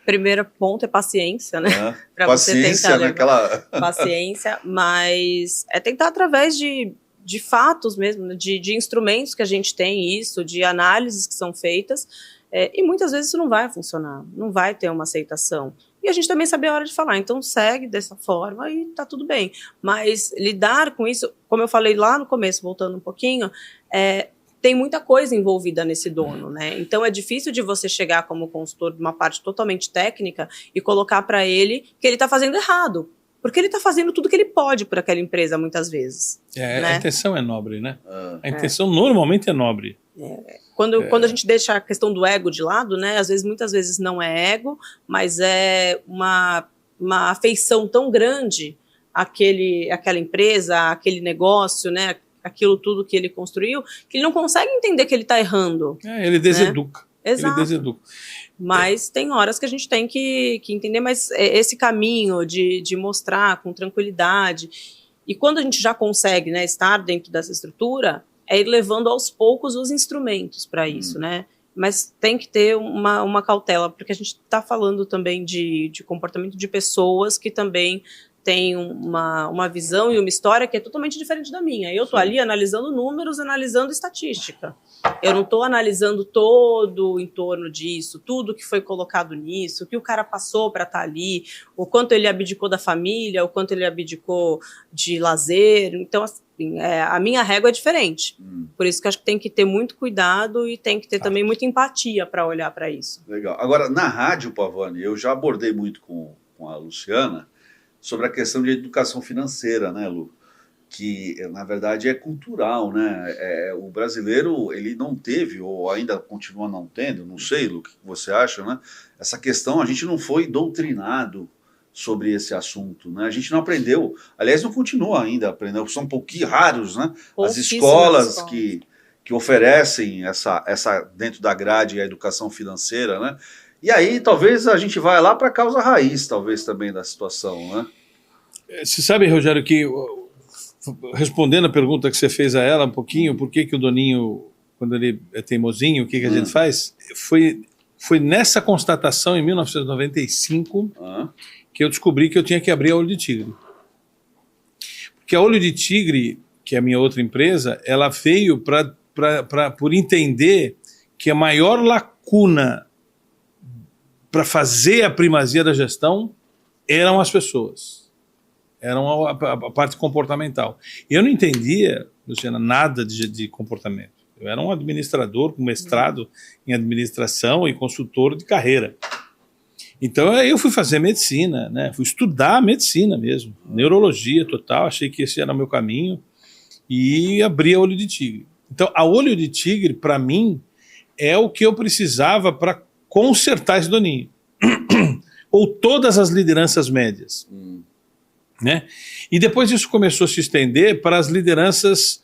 Primeiro ponto é paciência, né? Para você tentar levar paciência, mas é tentar através de fatos mesmo, né? de instrumentos que a gente tem isso, de análises que são feitas, e muitas vezes isso não vai funcionar, não vai ter uma aceitação. E a gente também sabe a hora de falar, então segue dessa forma e tá tudo bem. Mas lidar com isso, como eu falei lá no começo, voltando um pouquinho, tem muita coisa envolvida nesse dono, né? Então é difícil de você chegar como consultor de uma parte totalmente técnica e colocar para ele que ele está fazendo errado, porque ele está fazendo tudo que ele pode por aquela empresa muitas vezes. Né? A intenção é nobre, né? A intenção normalmente é nobre. Quando a gente deixa a questão do ego de lado, né? Às vezes, muitas vezes não é ego, mas é uma afeição tão grande àquela empresa, àquele negócio, né? Aquilo tudo que ele construiu, que ele não consegue entender que ele está errando. Ele deseduca. Né? Exato. Ele deseduca. Mas tem horas que a gente tem que entender, mas esse caminho de mostrar com tranquilidade, e quando a gente já consegue, né, estar dentro dessa estrutura, é ir levando aos poucos os instrumentos para isso, né? Mas tem que ter uma cautela, porque a gente está falando também de comportamento de pessoas que também tem uma visão e uma história que é totalmente diferente da minha. Eu estou ali analisando números, analisando estatística. Eu não estou analisando todo o entorno disso, tudo que foi colocado nisso, o que o cara passou para estar ali, o quanto ele abdicou da família, o quanto ele abdicou de lazer. Então, assim, a minha régua é diferente. Por isso que eu acho que tem que ter muito cuidado e tem que ter também muita empatia para olhar para isso. Legal. Agora, na rádio, Pavani, eu já abordei muito com a Luciana sobre a questão de educação financeira, né, Lu? Que, na verdade, é cultural, né? O brasileiro, ele não teve, ou ainda continua não tendo, não sei, Lu, o que você acha, né? Essa questão, a gente não foi doutrinado sobre esse assunto, né? A gente não aprendeu, aliás, não continua ainda aprendendo, são pouquinho raros, né? As escolas que oferecem essa dentro da grade a educação financeira, né? E aí, talvez a gente vá lá para a causa raiz, talvez, também da situação, né? Você sabe, Rogério, que respondendo a pergunta que você fez a ela um pouquinho, por que o doninho, quando ele é teimosinho, o que a gente faz? Foi nessa constatação, em 1995, que eu descobri que eu tinha que abrir a Olho de Tigre. Porque a Olho de Tigre, que é a minha outra empresa, ela veio por entender que a maior lacuna para fazer a primazia da gestão eram as pessoas, eram a parte comportamental. E eu não entendia, Luciana, nada de comportamento. Eu era um administrador com mestrado em administração e consultor de carreira. Então eu fui fazer medicina, né? Fui estudar medicina mesmo, neurologia total, achei que esse era o meu caminho e abri a Olho de Tigre. Então a Olho de Tigre, para mim, é o que eu precisava para consertar esse doninho. ou todas as lideranças médias. Né? E depois isso começou a se estender para as lideranças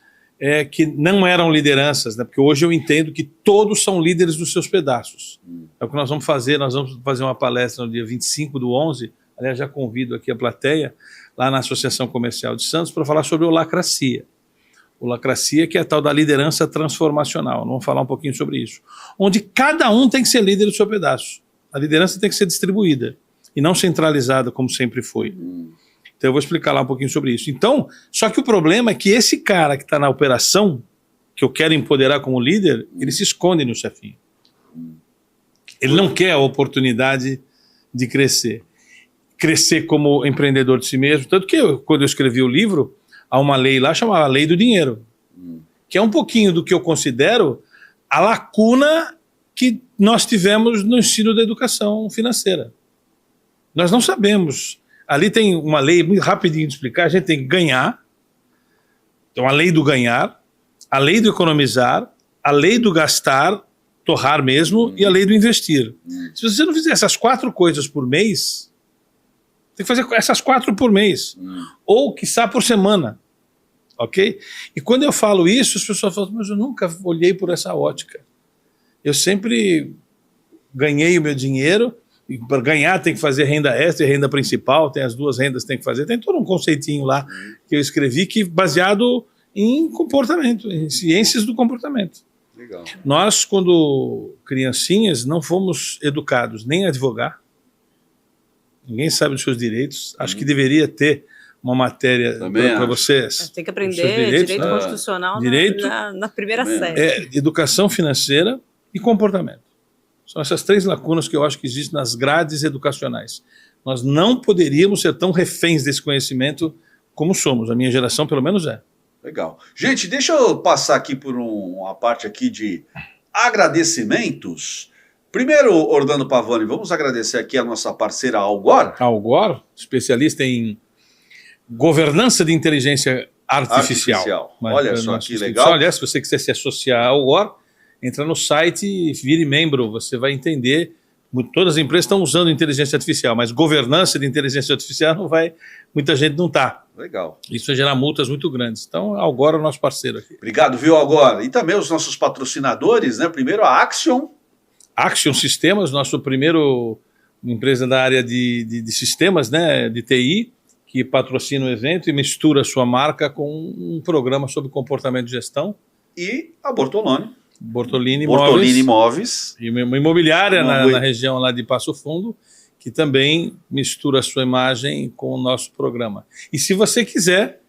que não eram lideranças, né? Porque hoje eu entendo que todos são líderes dos seus pedaços. É o que nós vamos fazer uma palestra no dia 25/11, aliás, já convido aqui a plateia, lá na Associação Comercial de Santos, para falar sobre holacracia. Holacracia, que é a tal da liderança transformacional. Vamos falar um pouquinho sobre isso. Onde cada um tem que ser líder do seu pedaço. A liderança tem que ser distribuída e não centralizada, como sempre foi. Então eu vou explicar lá um pouquinho sobre isso. Então, só que o problema é que esse cara que está na operação, que eu quero empoderar como líder, ele se esconde no chefinho. Ele não quer a oportunidade de crescer. Crescer como empreendedor de si mesmo. Tanto que quando eu escrevi o livro, há uma lei lá chamada Lei do Dinheiro, que é um pouquinho do que eu considero a lacuna que nós tivemos no ensino da educação financeira. Nós não sabemos. Ali tem uma lei, muito rapidinho de explicar, a gente tem que ganhar, então a lei do ganhar, a lei do economizar, a lei do gastar, torrar mesmo, e a lei do investir. Se você não fizer essas 4 coisas por mês, tem que fazer essas 4 por mês, ou quiçá por semana, ok? E quando eu falo isso, as pessoas falam, mas eu nunca olhei por essa ótica. Eu sempre ganhei o meu dinheiro, e para ganhar tem que fazer renda extra e renda principal, tem as 2 rendas que tem que fazer, tem todo um conceitinho lá que eu escrevi que baseado em comportamento, em ciências do comportamento. Legal. Nós, quando criancinhas, não fomos educados nem a advogar, ninguém sabe dos seus direitos, acho que deveria ter uma matéria para vocês. Tem que aprender direito constitucional na primeira série. Educação financeira e comportamento. São essas 3 lacunas que eu acho que existem nas grades educacionais. Nós não poderíamos ser tão reféns desse conhecimento como somos. A minha geração, pelo menos, é. Legal. Gente, deixa eu passar aqui por uma parte aqui de agradecimentos. Primeiro, Orlando Pavani, vamos agradecer aqui a nossa parceira Algor. Algor, especialista em governança de inteligência artificial. Olha só que legal. Aliás, se você quiser se associar ao Algor, entra no site e vire membro, você vai entender. Todas as empresas estão usando inteligência artificial, mas governança de inteligência artificial muita gente não está. Legal. Isso vai gerar multas muito grandes. Então, a Algor é o nosso parceiro aqui. Obrigado, viu, Algor? E também os nossos patrocinadores, né? Primeiro a Axion. Axion Sistemas, nosso primeiro empresa da área de sistemas, né, de TI, que patrocina o evento e mistura a sua marca com um programa sobre comportamento de gestão. E a Bortoloni. Bortolini Imóveis. E uma imobiliária na região lá de Passo Fundo, que também mistura a sua imagem com o nosso programa. E se você quiser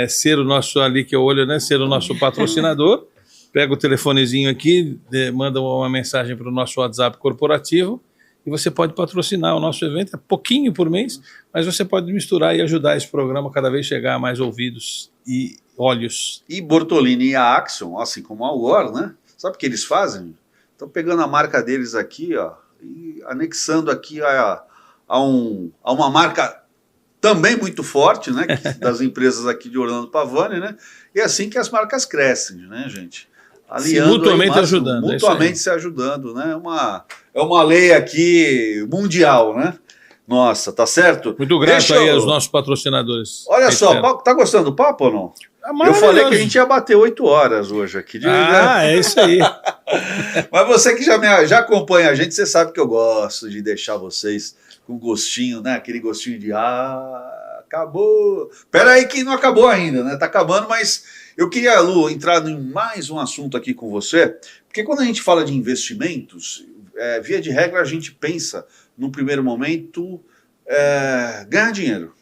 ser o nosso, ali que eu olho, né, ser o nosso patrocinador, pega o telefonezinho aqui, manda uma mensagem para o nosso WhatsApp corporativo e você pode patrocinar o nosso evento, é pouquinho por mês, mas você pode misturar e ajudar esse programa cada vez chegar a mais ouvidos e olhos. E Bortolini e a Axion, assim como a Algor, né? Sabe o que eles fazem? Estão pegando a marca deles aqui, ó, e anexando aqui a uma marca também muito forte, né? Das empresas aqui de Orlando Pavani, né? E é assim que as marcas crescem, né, gente? Aliando mutuamente ajudando. Mutuamente se ajudando, né? É uma lei aqui mundial, né? Nossa, tá certo? Muito grato aí aos nossos patrocinadores. Olha só, tá gostando do papo ou não? Eu falei que a gente ia bater 8 horas hoje aqui. É isso aí. Mas você que já acompanha a gente, você sabe que eu gosto de deixar vocês com gostinho, né? Aquele gostinho de acabou. Pera aí que não acabou ainda, né? Tá acabando, mas eu queria, Lu, entrar em mais um assunto aqui com você, porque quando a gente fala de investimentos, via de regra a gente pensa, no primeiro momento, ganhar dinheiro,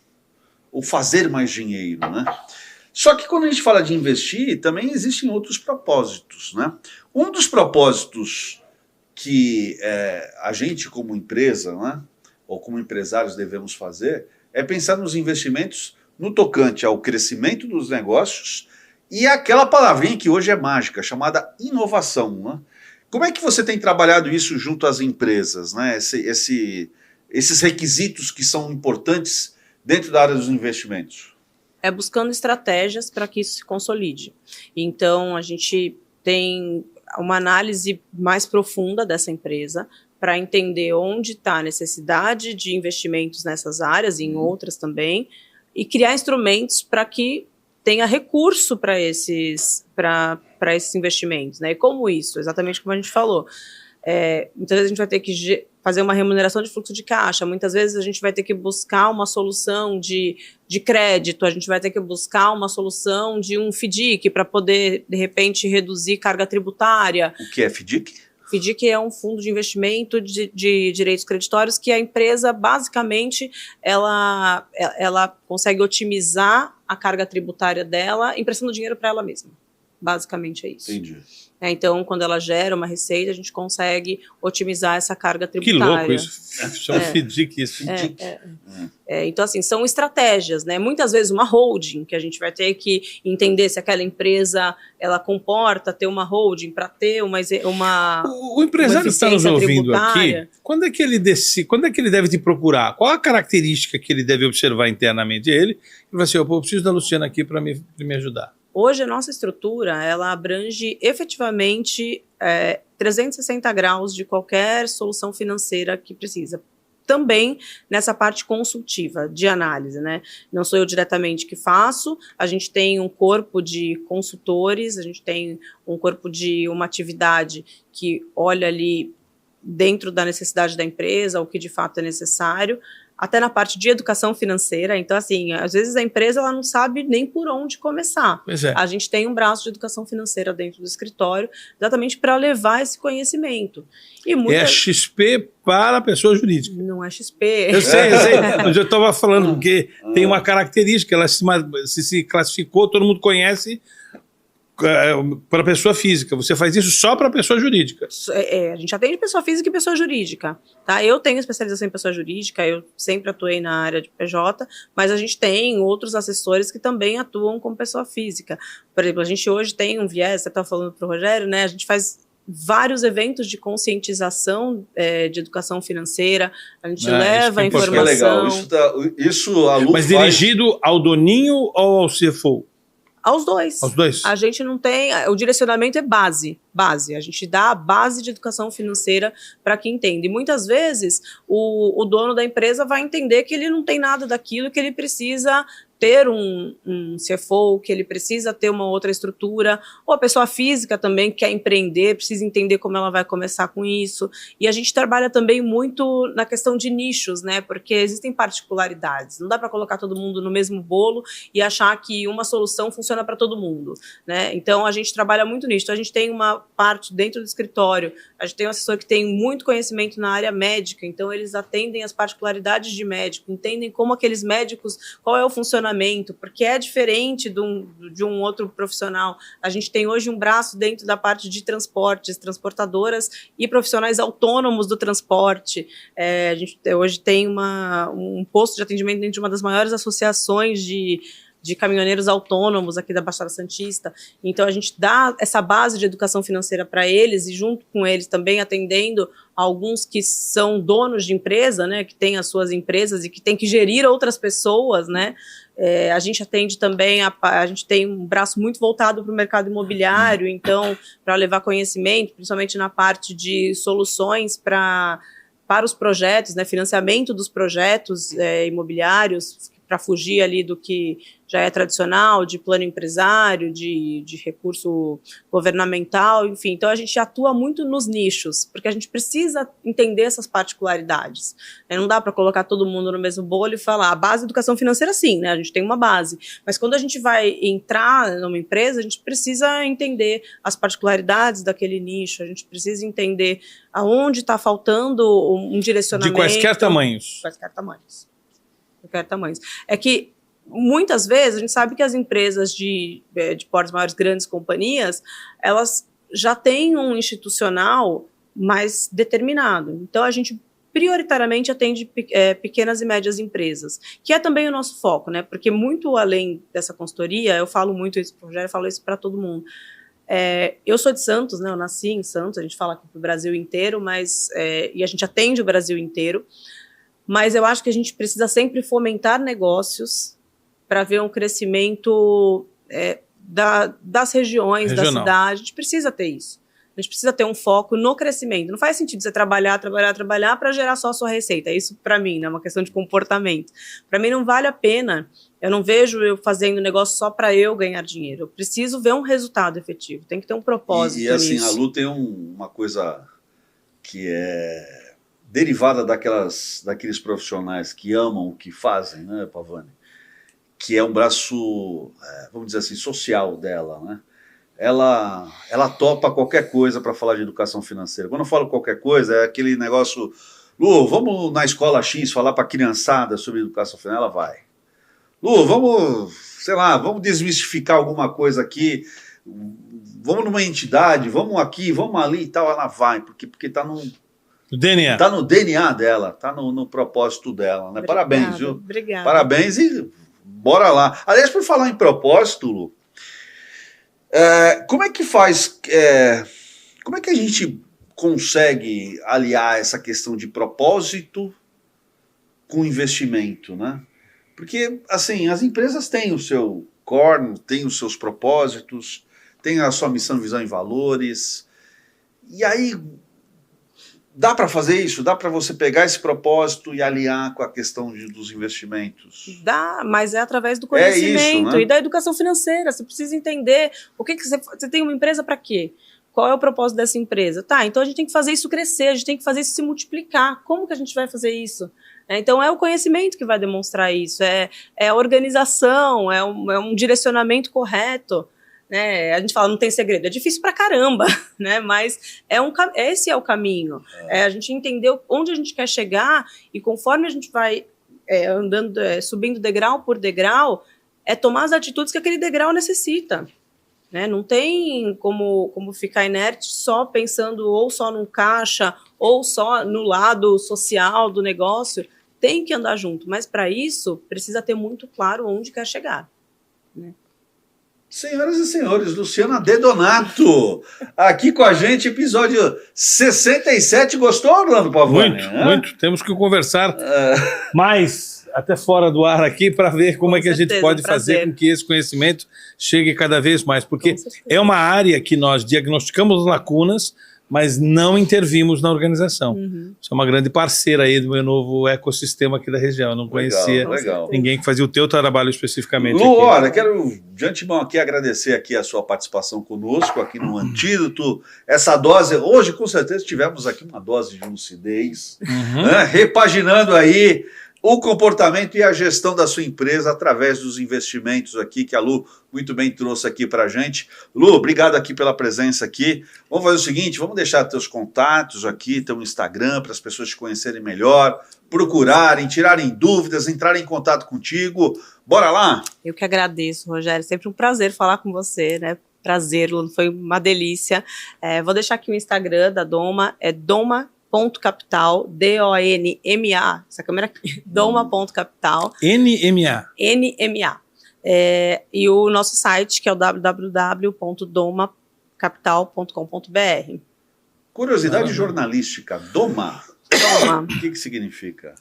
ou fazer mais dinheiro, né? Só que quando a gente fala de investir, também existem outros propósitos, né? Um dos propósitos que a gente como empresa, né, ou como empresários devemos fazer, é pensar nos investimentos no tocante ao crescimento dos negócios e aquela palavrinha que hoje é mágica, chamada inovação, né? Como é que você tem trabalhado isso junto às empresas, né? Esses requisitos que são importantes dentro da área dos investimentos? Buscando estratégias para que isso se consolide. Então, a gente tem uma análise mais profunda dessa empresa, para entender onde está a necessidade de investimentos nessas áreas e em outras também, e criar instrumentos para que tenha recurso para esses investimentos, né? E como isso? Exatamente como a gente falou. Muitas vezes a gente vai ter que fazer uma remuneração de fluxo de caixa, muitas vezes a gente vai ter que buscar uma solução de crédito, a gente vai ter que buscar uma solução de um FDIC para poder, de repente, reduzir carga tributária. O que é FDIC? FDIC é um fundo de investimento de direitos creditórios que a empresa, basicamente, ela consegue otimizar a carga tributária dela emprestando dinheiro para ela mesma. Basicamente é isso. Entendi. Então, quando ela gera uma receita, a gente consegue otimizar essa carga tributária. Que louco isso. Chama FDIC isso. Então, assim, são estratégias, né? Muitas vezes uma holding, que a gente vai ter que entender se aquela empresa, ela comporta ter uma holding para ter uma O empresário está nos ouvindo aqui, quando é que ele deve te procurar? Qual a característica que ele deve observar internamente? Ele vai assim, eu preciso da Luciana aqui para me ajudar. Hoje a nossa estrutura, ela abrange efetivamente 360 graus de qualquer solução financeira que precisa. Também nessa parte consultiva, de análise, né? Não sou eu diretamente que faço, a gente tem um corpo de consultores, a gente tem um corpo de uma atividade que olha ali dentro da necessidade da empresa, o que de fato é necessário, até na parte de educação financeira. Então, assim, às vezes a empresa ela não sabe nem por onde começar. Pois é. A gente tem um braço de educação financeira dentro do escritório, exatamente para levar esse conhecimento. É XP para a pessoa jurídica. Não é XP. Eu sei. Eu já estava falando, porque tem uma característica, ela se classificou, todo mundo conhece, para pessoa física. Você faz isso só para pessoa jurídica. A gente atende pessoa física e pessoa jurídica. Tá? Eu tenho especialização em pessoa jurídica, eu sempre atuei na área de PJ, mas a gente tem outros assessores que também atuam como pessoa física. Por exemplo, a gente hoje tem um viés, você estava falando para o Rogério, né? A gente faz vários eventos de conscientização de educação financeira, a gente leva a informação. Isso é legal. Isso a Lu Mas dirigido ao doninho ou ao CFO? Aos dois. Aos dois? A gente não tem... O direcionamento é base. A gente dá a base de educação financeira para quem entende. E muitas vezes o dono da empresa vai entender que ele não tem nada daquilo, que ele precisa ter um CFO, que ele precisa ter uma outra estrutura, ou a pessoa física também quer empreender, precisa entender como ela vai começar com isso. E a gente trabalha também muito na questão de nichos, né? Porque existem particularidades. Não dá para colocar todo mundo no mesmo bolo e achar que uma solução funciona para todo mundo, né? Então a gente trabalha muito nisso. Então, a gente tem uma parte dentro do escritório, a gente tem um assessor que tem muito conhecimento na área médica, então eles atendem as particularidades de médico, entendem como aqueles médicos, qual é o funcionamento, porque é diferente de um outro profissional. A gente tem hoje um braço dentro da parte de transportes, transportadoras e profissionais autônomos do transporte. A gente hoje tem um posto de atendimento dentro de uma das maiores associações de caminhoneiros autônomos aqui da Baixada Santista. Então, a gente dá essa base de educação financeira para eles e, junto com eles, também atendendo alguns que são donos de empresa, né, que têm as suas empresas e que têm que gerir outras pessoas, né. A gente atende também, a gente tem um braço muito voltado para o mercado imobiliário, então, para levar conhecimento, principalmente na parte de soluções para os projetos, né, financiamento dos projetos imobiliários, para fugir ali do que já é tradicional, de plano empresário, de recurso governamental, enfim. Então, a gente atua muito nos nichos, porque a gente precisa entender essas particularidades. Não dá para colocar todo mundo no mesmo bolo e falar, a base da educação financeira, sim, né? A gente tem uma base. Mas quando a gente vai entrar numa empresa, a gente precisa entender as particularidades daquele nicho, a gente precisa entender aonde está faltando um direcionamento. De quaisquer tamanhos. Quaisquer tamanhos. É que, muitas vezes, a gente sabe que as empresas de portes maiores, grandes companhias, elas já têm um institucional mais determinado. Então, a gente prioritariamente atende pequenas e médias empresas, que é também o nosso foco, né? Porque muito além dessa consultoria, eu falo muito isso para o Rogério, eu falo isso para todo mundo. Eu sou de Santos, né? Eu nasci em Santos, a gente fala aqui para o Brasil inteiro, e a gente atende o Brasil inteiro, mas eu acho que a gente precisa sempre fomentar negócios para ver um crescimento das regiões, da cidade. A gente precisa ter isso. A gente precisa ter um foco no crescimento. Não faz sentido você trabalhar para gerar só a sua receita. Isso, para mim, né, é uma questão de comportamento. Para mim, não vale a pena. Eu não vejo eu fazendo negócio só para eu ganhar dinheiro. Eu preciso ver um resultado efetivo. Tem que ter um propósito E assim, nisso. a Lu tem uma coisa que é derivada daqueles profissionais que amam o que fazem, né, Pavani? Que é um braço, vamos dizer assim, social dela, né? Ela topa qualquer coisa para falar de educação financeira. Quando eu falo qualquer coisa, é aquele negócio, Lu, vamos na escola X falar para a criançada sobre educação financeira? Ela vai. Lu, vamos, sei lá, vamos desmistificar alguma coisa aqui, vamos numa entidade, vamos aqui, vamos ali e tal, ela vai, porque está no DNA. Tá no DNA dela, tá no propósito dela, né? Obrigada, Parabéns, viu? Obrigada. Parabéns e bora lá. Aliás, por falar em propósito, Lu, como é que faz, como é que a gente consegue aliar essa questão de propósito com investimento, né? Porque, assim, as empresas têm o seu core, têm os seus propósitos, têm a sua missão, visão e valores, e aí dá para fazer isso? Dá para você pegar esse propósito e aliar com a questão dos investimentos? Dá, mas é através do conhecimento, né? E da educação financeira. Você precisa entender o que você tem uma empresa para quê? Qual é o propósito dessa empresa? Tá, então a gente tem que fazer isso crescer, a gente tem que fazer isso se multiplicar. Como que a gente vai fazer isso? Então é o conhecimento que vai demonstrar isso, é a organização, é um direcionamento correto. Né? A gente fala, não tem segredo, é difícil pra caramba, né? Mas esse é o caminho. A gente entender onde a gente quer chegar e conforme a gente vai andando, subindo degrau por degrau, tomar as atitudes que aquele degrau necessita. Né? Não tem como ficar inerte só pensando ou só no caixa ou só no lado social do negócio. Tem que andar junto, mas para isso precisa ter muito claro onde quer chegar. Né? Senhoras e senhores, Luciana De Donato, aqui com a gente, episódio 67. Gostou, Orlando Pavani? Muito. Temos que conversar mais, até fora do ar aqui, para ver como é que a gente pode fazer com que esse conhecimento chegue cada vez mais. Porque é uma área que nós diagnosticamos lacunas, mas não intervimos na organização. Você é uma grande parceira aí do meu novo ecossistema aqui da região. Eu não conhecia ninguém que fazia o teu trabalho especificamente. Lu, olha, quero de antemão aqui agradecer aqui a sua participação conosco aqui no Antídoto. Essa dose, hoje com certeza tivemos aqui uma dose de lucidez, né? Repaginando aí o comportamento e a gestão da sua empresa através dos investimentos aqui que a Lu muito bem trouxe aqui para a gente. Lu, obrigado aqui pela presença aqui. Vamos fazer o seguinte, vamos deixar teus contatos aqui, teu Instagram, para as pessoas te conhecerem melhor, procurarem, tirarem dúvidas, entrarem em contato contigo. Bora lá? Eu que agradeço, Rogério. Sempre um prazer falar com você, né? Prazer, foi uma delícia. Vou deixar aqui o Instagram da Doma, Doma.capital, D-O-N-M-A, essa câmera aqui, Doma.capital. NMA. NMA. E o nosso site, que é o www.domacapital.com.br. Curiosidade jornalística, Doma. O que significa?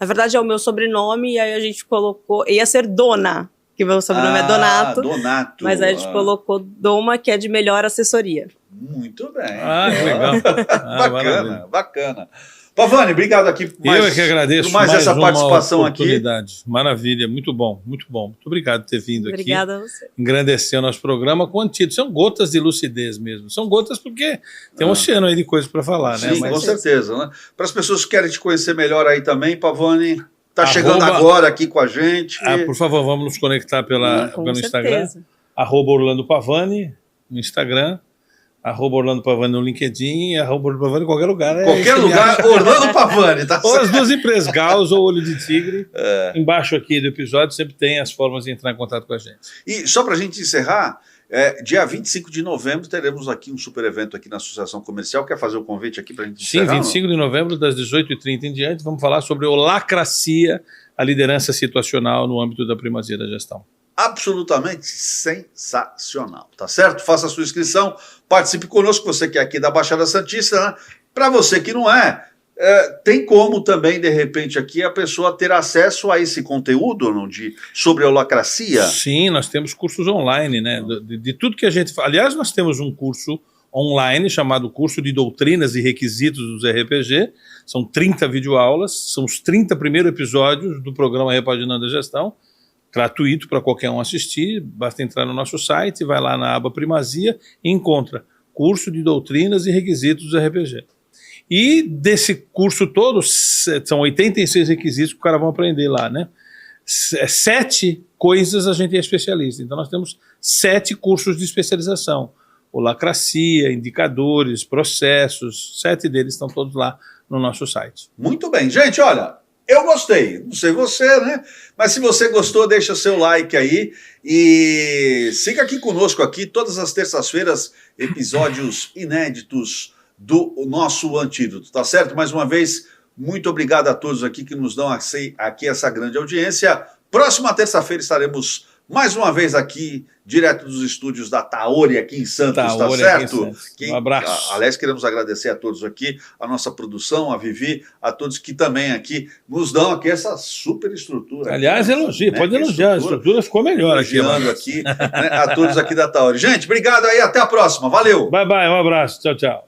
Na verdade é o meu sobrenome, e aí a gente colocou, ia ser Dona, que meu sobrenome é Donato. Donato. Mas aí a gente colocou Doma, que é de melhor assessoria. Muito bem. Que legal. Bacana. Pavani, obrigado aqui por mais, eu que agradeço mais essa participação aqui. Maravilha, muito bom. Muito obrigado por ter vindo aqui. Obrigada a você. Engrandecer o nosso programa com Antídoto. São gotas de lucidez mesmo. São gotas porque tem um oceano aí de coisas para falar, né? Sim, com certeza. Né? Para as pessoas que querem te conhecer melhor aí também, Pavani, está chegando agora aqui com a gente. Por favor, vamos nos conectar pelo Instagram. @Orlando Pavani no Instagram. @Orlando Pavani no LinkedIn, @Orlando Pavani em qualquer lugar. Qualquer lugar, Orlando Pavani. Tá ou as duas empresas, Gauss ou Olho de Tigre. Embaixo aqui do episódio sempre tem as formas de entrar em contato com a gente. E só para a gente encerrar, dia 25 de novembro teremos aqui um super evento aqui na Associação Comercial. Quer fazer o convite aqui para a gente encerrar? Sim, 25 de novembro, das 18h30 em diante, vamos falar sobre holacracia, a liderança situacional no âmbito da primazia da gestão. Absolutamente sensacional, tá certo? Faça a sua inscrição, participe conosco, você que é aqui da Baixada Santista, né? Para você que não tem como também, de repente, aqui a pessoa ter acesso a esse conteúdo sobre a holacracia? Sim, nós temos cursos online, né? De tudo que a gente faz. Aliás, nós temos um curso online, chamado Curso de Doutrinas e Requisitos dos RPG. São 30 videoaulas, são os 30 primeiros episódios do programa Repaginando a Gestão, gratuito para qualquer um assistir. Basta entrar no nosso site, vai lá na aba Primazia e encontra Curso de Doutrinas e Requisitos dos RPG. E desse curso todo, são 86 requisitos que o cara vai aprender lá, né? 7 coisas a gente é especialista. Então nós temos 7 cursos de especialização. Holacracia, indicadores, processos, 7 deles estão todos lá no nosso site. Muito bem. Gente, olha, eu gostei. Não sei você, né? Mas se você gostou, deixa seu like aí e siga aqui conosco aqui todas as terças-feiras, episódios inéditos do nosso Antídoto, tá certo? Mais uma vez, muito obrigado a todos aqui que nos dão aqui essa grande audiência. Próxima terça-feira estaremos mais uma vez aqui, direto dos estúdios da Taori aqui em Santos, tá certo? Um abraço. Aliás, queremos agradecer a todos aqui, a nossa produção, a Vivi, a todos que também aqui nos dão aqui essa super estrutura. Aliás, aqui, elogia, né? Pode elogiar, a estrutura ficou melhor aqui. Aqui né, a todos aqui da Taori. Gente, obrigado aí, até a próxima, valeu! Bye, bye, um abraço, tchau, tchau.